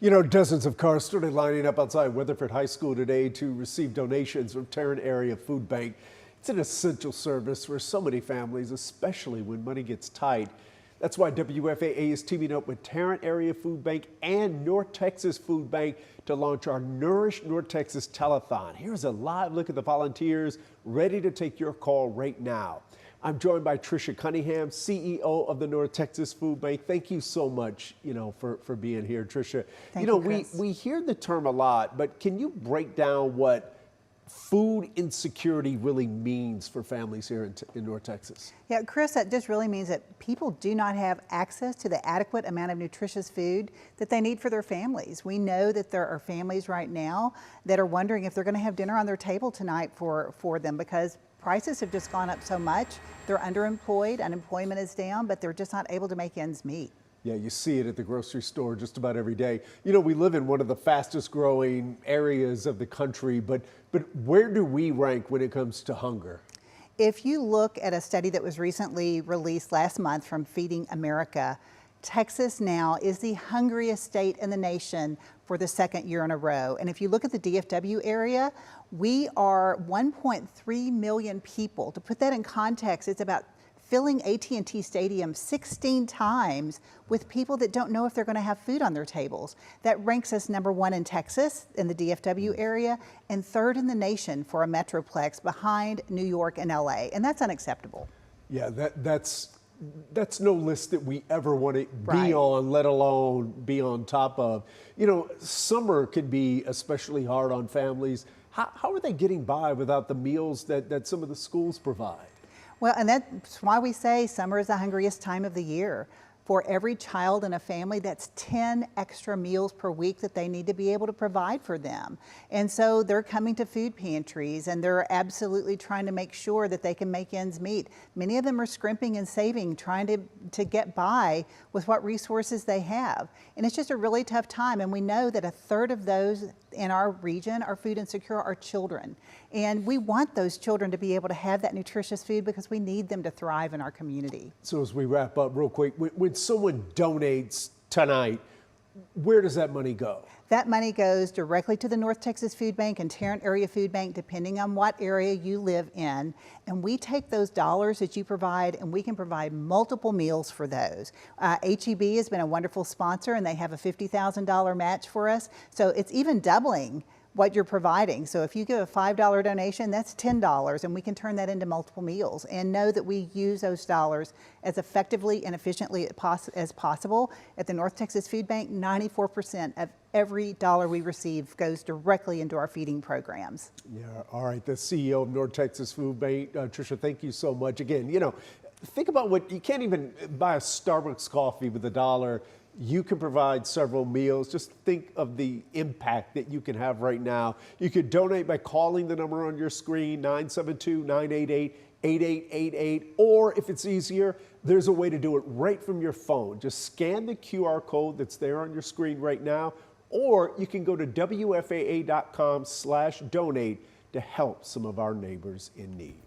You know, dozens of cars started lining up outside Weatherford High School today to receive donations from Tarrant Area Food Bank. It's an essential service for so many families, especially when money gets tight. That's why WFAA is teaming up with Tarrant Area Food Bank and North Texas Food Bank to launch our Nourish North Texas Telethon. Here's a live look at the volunteers ready to take your call right now. I'm joined by Tricia Cunningham, CEO of the North Texas Food Bank. Thank you so much, for being here, Tricia. Thank you, Chris. We hear the term a lot, but can you break down what food insecurity really means for families here in North Texas? Yeah, Chris, that just really means that people do not have access to the adequate amount of nutritious food that they need for their families. We know that there are families right now that are wondering if they're going to have dinner on their table tonight for them because prices have just gone up so much. They're underemployed, unemployment is down, but they're just not able to make ends meet. Yeah, you see it at the grocery store just about every day. You know, we live in one of the fastest growing areas of the country, but where do we rank when it comes to hunger? If you look at a study that was recently released last month from Feeding America, Texas now is the hungriest state in the nation for the second year in a row. And if you look at the DFW area, we are 1.3 million people. To put that in context, it's about filling AT&T Stadium 16 times with people that don't know if they're going to have food on their tables. That ranks us #1 in Texas, in the DFW area, and 3rd in the nation for a metroplex behind New York and LA, and that's unacceptable. Yeah, that's no list that we ever want to Right. be on, let alone be on top of. You know, summer can be especially hard on families. How are they getting by without the meals that some of the schools provide? Well, and that's why we say summer is the hungriest time of the year. For every child in a family, that's 10 extra meals per week that they need to be able to provide for them. And so they're coming to food pantries and they're absolutely trying to make sure that they can make ends meet. Many of them are scrimping and saving, trying to get by with what resources they have. And it's just a really tough time. And we know that 1/3 of those in our region are food insecure are children. And we want those children to be able to have that nutritious food because we need them to thrive in our community. So as we wrap up real quick, when someone donates tonight, where does that money go? That money goes directly to the North Texas Food Bank and Tarrant Area Food Bank, depending on what area you live in. And we take those dollars that you provide and we can provide multiple meals for those. HEB has been a wonderful sponsor and they have a $50,000 match for us. So it's even doubling what you're providing. So if you give a $5 donation, that's $10, and we can turn that into multiple meals and know that we use those dollars as effectively and efficiently as possible. At the North Texas Food Bank, 94% of every dollar we receive goes directly into our feeding programs. Yeah, all right, the CEO of North Texas Food Bank, Tricia, thank you so much. Again, think about what, you can't even buy a Starbucks coffee with $1. You can provide several meals. Just think of the impact that you can have right now. You could donate by calling the number on your screen, 972-988-8888, or if it's easier, there's a way to do it right from your phone. Just scan the QR code that's there on your screen right now, or you can go to WFAA.com/donate to help some of our neighbors in need.